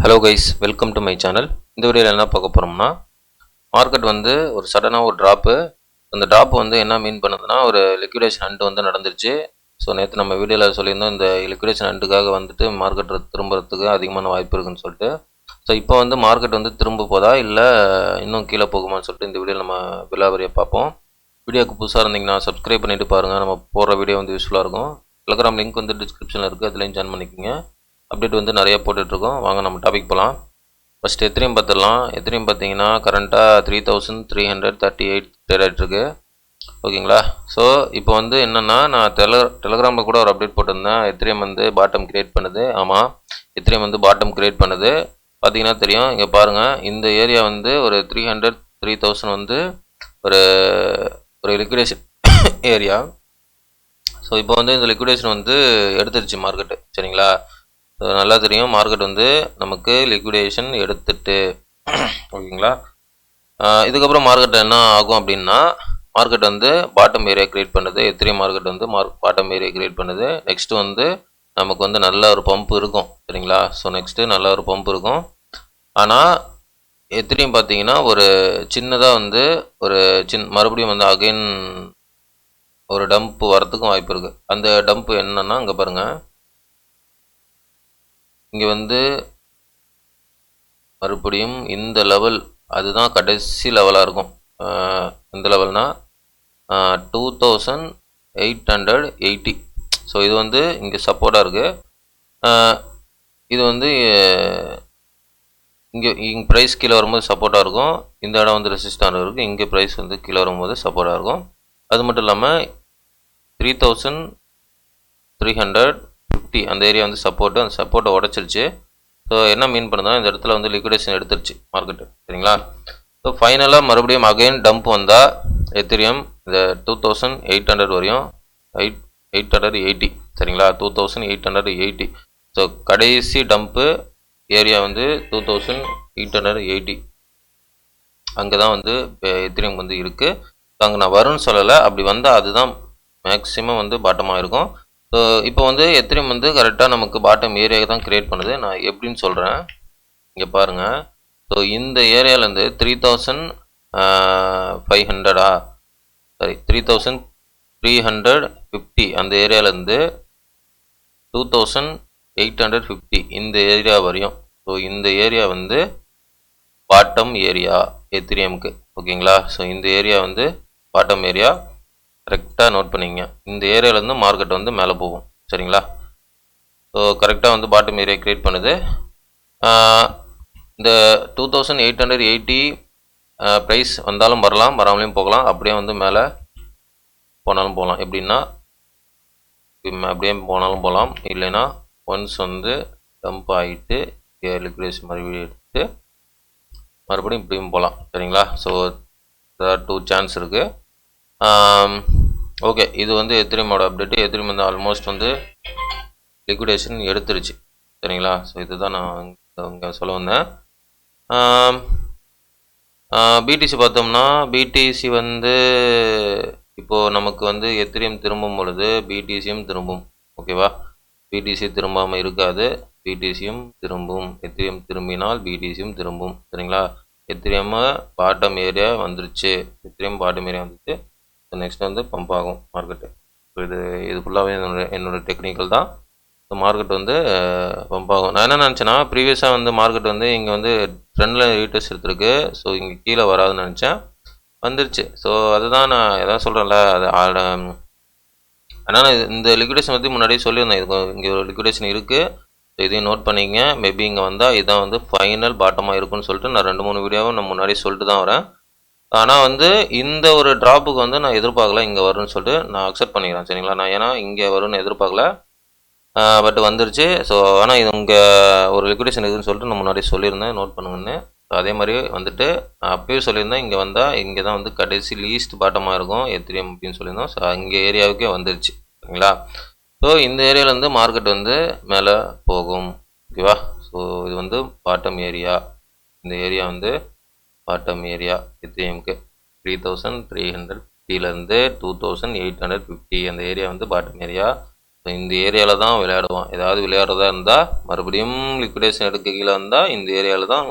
Hello guys, welcome to my channel. இந்த வீடியோவில் என்ன பார்க்க போகிறோம்னா, மார்க்கெட் வந்து ஒரு சடனாக ஒரு ட்ராப்பு. அந்த ட்ராப் வந்து என்ன மீன் பண்ணுதுன்னா, ஒரு லிக்விடேஷன் ஹண்ட் வந்து நடந்துருச்சு. ஸோ நேற்று நம்ம வீடியோவில் சொல்லியிருந்தோம், இந்த லிக்விடேஷன் ஹண்ட்டுக்காக வந்துட்டு மார்க்கெட் திரும்புறதுக்கு அதிகமான வாய்ப்பு இருக்குன்னு சொல்லிட்டு. ஸோ இப்போ வந்து மார்க்கெட் வந்து திரும்ப போதா இல்லை இன்னும் கீழே போகுமான்னு சொல்லிட்டு இந்த வீடியோவில் நம்ம விலாவரியாக பார்ப்போம். வீடியோக்கு புதுசாக இருந்தீங்கன்னா சப்ஸ்கிரைப் பண்ணிவிட்டு பாருங்கள். நம்ம போடுற வீடியோ வந்து யூஸ்ஃபுல்லாக இருக்கும். டெலகிராம் லிங்க் வந்து டிஸ்கிரிப்ஷனில் இருக்குது, அதுலேயும் ஜாயின் பண்ணிக்கோங்க. அப்டேட் வந்து நிறைய போட்டுட்ருக்கோம். வாங்க நம்ம டாபிக் போகலாம். ஃபஸ்ட் எத்திரியம் பார்த்துடலாம். எத்திரியம் பார்த்தீங்கன்னா கரண்ட்டாக 3338 ட்ரேட் ஆகிட்டுருக்கு. ஓகேங்களா. ஸோ இப்போ வந்து என்னென்னா, நான் டெலகிராமில் கூட ஒரு அப்டேட் போட்டிருந்தேன். எத்திரியம் வந்து பாட்டம் கிரியேட் பண்ணுது. ஆமாம், எத்திரியம் வந்து பாட்டம் கிரியேட் பண்ணுது. பார்த்தீங்கன்னா தெரியும், இங்கே பாருங்கள். இந்த ஏரியா வந்து ஒரு 3000 வந்து ஒரு ஒரு லிக்விடேஷன் ஏரியா. ஸோ இப்போ வந்து இந்த லிக்விடேஷன் வந்து எடுத்துருச்சு மார்க்கெட்டு. சரிங்களா. நல்லா தெரியும், மார்க்கெட் வந்து நமக்கு லிக்விடேஷன் எடுத்துட்டு. ஓகேங்களா. இதுக்கப்புறம் மார்க்கெட் என்ன ஆகும் அப்படின்னா, மார்க்கெட் வந்து பாட்டம் ஏரியா கிரியேட் பண்ணுது. எத்திரியம் மார்க்கெட் வந்து பாட்டம் ஏரியா கிரியேட் பண்ணுது. நெக்ஸ்ட்டு வந்து நமக்கு வந்து நல்ல ஒரு பம்ப் இருக்கும். சரிங்களா. ஸோ நெக்ஸ்ட்டு நல்ல ஒரு பம்ப் இருக்கும். ஆனால் எத்திரியம் பார்த்தீங்கன்னா ஒரு சின்னதாக வந்து ஒரு மறுபடியும் வந்து அகைன் ஒரு டம்ப் வரத்துக்கும் வாய்ப்பு இருக்குது. அந்த டம்ப் என்னன்னா, இங்கே பாருங்கள், இங்கே வந்து மறுபடியும் இந்த லெவல் அதுதான் கடைசி லெவலாக இருக்கும். இந்த லெவல்னால் 2880. ஸோ இது வந்து இங்கே சப்போர்ட்டாக இருக்குது. இது வந்து இங்கே ப்ரைஸ் கீழே வரும்போது சப்போர்ட்டாக இருக்கும். இந்த இடம் வந்து ரெசிஸ்டாக இருக்குது. இங்கே ப்ரைஸ் வந்து கீழே வரும்போது சப்போர்ட்டாக இருக்கும். அது மட்டும் இல்லாமல் 3350 அந்த ஏரியா வந்து சப்போர்ட்டு. அந்த சப்போர்ட்டை உடச்சிருச்சு. ஸோ என்ன மீன் பண்ணுறதுனா, இந்த இடத்துல வந்து லிக்விடேஷன் எடுத்துருச்சு மார்க்கெட்டு. சரிங்களா. ஸோ ஃபைனலாக மறுபடியும் அகைன் டம்ப் வந்தால் எத்திரியம் இந்த 2800 வரையும் 880. சரிங்களா. 2880. ஸோ கடைசி டம்ப்பு ஏரியா வந்து 2880. அங்கே தான் வந்து எத்திரியம் வந்து இருக்குது. அங்கே நான் வரும்னு சொல்லலை. அப்படி வந்தால் அதுதான் மேக்ஸிமம் வந்து பாட்டமாக இருக்கும். ஸோ இப்போ வந்து எத்திரியம் வந்து கரெக்டாக நமக்கு பாட்டம் ஏரியா தான் கிரியேட் பண்ணுது. நான் எப்படின்னு சொல்கிறேன், இங்கே பாருங்கள். ஸோ இந்த ஏரியாவிலேருந்து 3500 சாரி 3350 அந்த ஏரியாவிலேருந்து 2850 இந்த ஏரியா வரையும். ஸோ இந்த ஏரியா வந்து பாட்டம் ஏரியா எத்திரியமுக்கு. ஓகேங்களா. ஸோ இந்த ஏரியா வந்து பாட்டம் ஏரியா. கரெக்டாக நோட் பண்ணிங்க. இந்த ஏரியாவிலேருந்து மார்க்கெட் வந்து மேலே போகும். சரிங்களா. ஸோ கரெக்டாக வந்து பாட்டம் ஏரியா கிரியேட் பண்ணுது. இந்த 2880 ப்ரைஸ் வந்தாலும் வரலாம், வராமலையும் போகலாம். அப்படியே வந்து மேலே போனாலும் போகலாம். எப்படின்னா அப்படியே போனாலும் போகலாம். இல்லைன்னா ஒன்ஸ் வந்து டம்ப் ஆகிட்டு லிக்விடேஷன் மறுபடியும் எடுத்து மறுபடியும் இப்படியும் போகலாம். சரிங்களா. ஸோ 2 சான்ஸ் இருக்குது. ஓகே, இது வந்து எத்திரியமோட அப்டேட்டு. எத்திரியம் வந்து ஆல்மோஸ்ட் வந்து லிக்விடேஷன் எடுத்துருச்சு. சரிங்களா. ஸோ இதுதான் நான் இங்கே சொல்ல வந்தேன். பிடிசி பார்த்தோம்னா, பிடிசி வந்து இப்போது நமக்கு வந்து எத்திரியம் திரும்பும் பொழுது பிடிசியும் திரும்பும். ஓகேவா. பிடிசி திரும்பாமல் இருக்காது, பிடிசியும் திரும்பும். எத்திரியம் திரும்பினால் பிடிசியும் திரும்பும். சரிங்களா. எத்திரியம் பாட்டம் ஏரியா வந்துருச்சு. எத்திரியம் பாட்டம் ஏரியா வந்துச்சு. நெக்ஸ்ட் வந்து பம்ப் ஆகும் மார்க்கெட்டு. ஸோ இது ஃபுல்லாகவே என்னோட டெக்னிக்கல் தான். ஸோ மார்க்கெட் வந்து பம்ப் ஆகும். நான் என்ன நினச்சேன்னா, ப்ரீவியஸாக வந்து மார்க்கெட் வந்து இங்கே வந்து ட்ரெண்டில் ரீட்டர்ஸ் எடுத்துருக்கு. ஸோ இங்கே கீழே வராதுன்னு நினச்சேன், வந்துருச்சு. ஸோ அதுதான் நான் எதாவது சொல்கிறேன்ல, அது ஆனால் இந்த லிக்விடேஷன் பற்றி முன்னாடியே சொல்லியிருந்தேன். இது இங்கே ஒரு லிக்விடேஷன் இருக்குது. ஸோ இதையும் நோட் பண்ணிங்க. மேபி இங்கே வந்தால் இதுதான் வந்து ஃபைனல் பாட்டமாக இருக்குன்னு சொல்லிட்டு நான் 2-3 வீடியோவும் நான் முன்னாடி சொல்லிட்டு தான் வரேன். ஆனால் வந்து இந்த ஒரு ட்ராப்புக்கு வந்து நான் எதிர்பார்க்கல இங்கே வரும்னு சொல்லிட்டு நான் அக்செப்ட் பண்ணிக்கிறேன். சரிங்களா. நான் ஏன்னா இங்கே வரும்னு எதிர்பார்க்கல, பட் வந்துருச்சு. ஸோ ஆனால் இது இங்கே ஒரு லிக்விடேஷன் இருக்குதுன்னு சொல்லிட்டு நான் முன்னாடி சொல்லியிருந்தேன், நோட் பண்ணுங்கன்னு. ஸோ அதே மாதிரி வந்துட்டு நான் அப்பயே சொல்லியிருந்தேன், இங்கே வந்தால் இங்கே தான் வந்து கடைசி லீஸ்ட் பாட்டமாக இருக்கும் எத்திரியம் அப்படின்னு சொல்லியிருந்தோம். ஸோ அங்கே ஏரியாவுக்கே வந்துருச்சு. சரிங்களா. ஸோ இந்த ஏரியாவிலேருந்து மார்க்கெட் வந்து மேலே போகும். ஓகேவா. ஸோ இது வந்து பாட்டம் ஏரியா. இந்த ஏரியா வந்து பாட்டம் ஏரியா எத்திரியமுக்கு 3350 2850 அந்த ஏரியா வந்து பாட்டம் ஏரியா. இந்த ஏரியாவில் தான் விளையாடுவான். ஏதாவது விளையாடுறதா இருந்தால் மறுபடியும் லிக்விடேஷன் எடுக்க கீழே வந்தால் இந்த ஏரியாவில் தான்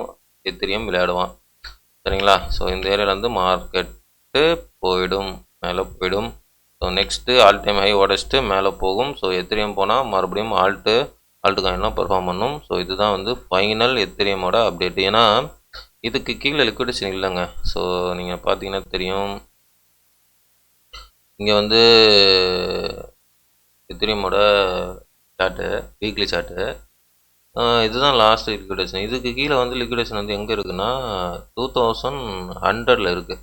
எத்திரியம் விளையாடுவான். சரிங்களா? ஸோ இந்த ஏரியாவில் மார்க்கெட்டு போயிடும், மேலே போயிடும். So next all time high உடச்சிட்டு மேலே போகும். ஸோ எத்திரியம் போனால் மறுபடியும் ஆல்ட்டு காயின்லாம் பெர்ஃபார்ம் பண்ணும். ஸோ இதுதான் ஃபைனல் எத்திரியமோட அப்டேட். ஏன்னா இதுக்கு கீழே லிக்விடேஷன் இல்லைங்க. ஸோ நீங்கள் பார்த்தீங்கன்னா தெரியும், இங்கே எத்திரியமோட சார்ட்டு, வீக்லி சார்ட்டு, இதுதான் லாஸ்ட் லிக்விடேஷன். இதுக்கு கீழே லிக்விடேஷன் எங்கே இருக்குன்னா 2100 இருக்குது.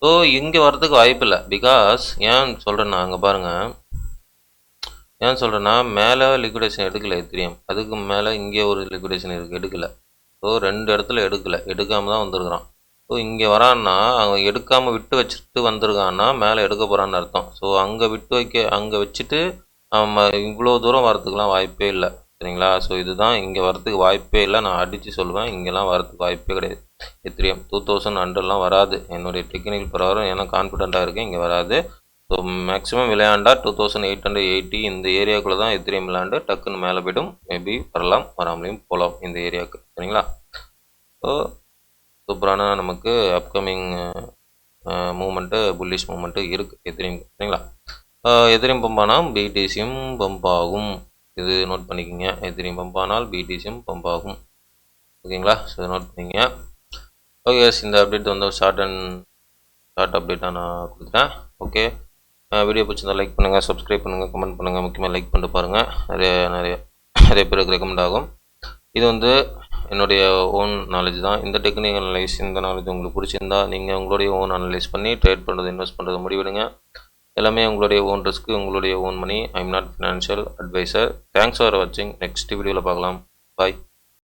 ஸோ இங்கே வர்றதுக்கு வாய்ப்பு இல்லை. பிகாஸ் ஏன் சொல்கிறேன்னா, அங்கே பாருங்கள், ஏன் சொல்கிறேன்னா மேலே லிக்விடேஷன் எடுக்கலை எத்திரியம், அதுக்கு மேலே இங்கே ஒரு லிக்விடேஷன் இருக்குது, எடுக்கலை. ஸோ 2 இடத்துல எடுக்காமல் தான் வந்திருக்கிறான். ஸோ இங்கே வரான்னா அவன் எடுக்காமல் விட்டு வச்சுட்டு வந்திருக்கான்னா மேலே எடுக்க போகிறான்னு அர்த்தம். ஸோ அங்கே வச்சுட்டு அவன் இவ்வளோ தூரம் வரத்துக்குலாம் வாய்ப்பே இல்லை. சரிங்களா? ஸோ இதுதான் இங்கே வரத்துக்கு வாய்ப்பே இல்லை. நான் அடித்து சொல்லுவேன், இங்கெல்லாம் வரத்துக்கு வாய்ப்பே கிடையாது. எத்திரியம் 2100 வராது. என்னுடைய டெக்னிக்கல் பிரகாரம் ஏன்னா கான்ஃபிடென்ட்டாக இருக்கேன், இங்கே வராது. ஸோ மேக்ஸிமம் விளையாண்டா 2880 இந்த ஏரியாவுக்குள்ளே தான் எத்திரியம் விளையாண்டு டக்குன்னு மேலே போய்டும். மேபி வரலாம், வராமலையும் போகலாம் இந்த ஏரியாவுக்கு. சரிங்களா? ஸோ சூப்பரான நமக்கு அப்கமிங் மூமெண்ட்டு, புல்லிஷ் மூமெண்ட்டு இருக்குது எத்திரியம். சரிங்களா? எத்திரியம் பம்ப் ஆனால் பிடிசியும் பம்ப் ஆகும். இது நோட் பண்ணிக்கோங்க. எத்திரியம் பம்ப் ஆனால் பிடிசியும் பம்ப் ஆகும். ஓகேங்களா? ஸோ நோட் பண்ணிக்கங்க. ஓகே, இந்த அப்டேட் ஷார்ட் அப்டேட்டாக நான் கொடுத்துட்டேன். ஓகே, வீடியோ பிடிச்சிருந்தா லைக் பண்ணுங்கள், சப்ஸ்கிரைப் பண்ணுங்கள், கமெண்ட் பண்ணுங்கள். முக்கியமாக லைக் பண்ணிட்டு பாருங்கள். நிறைய பேருக்கு ரெக்கமெண்ட் ஆகும். இது என்னுடைய ஓன் நாலேஜ் தான். இந்த டெக்னிக்கல் அனலைஸ், இந்த நாலேஜ் உங்களுக்கு பிடிச்சிருந்தா நீங்கள் உங்களுடைய ஓன் அனலைஸ் பண்ணி ட்ரேட் பண்ணுறது, இன்வெஸ்ட் பண்ணுறது முடிவெடுங்க. எல்லாமே உங்களுடைய ஓன் ரிஸ்க், உங்களுடைய own money. I am not financial adviser. Thanks for வாட்சிங். நெக்ஸ்ட் வீடியோவில் பார்க்கலாம். பாய்.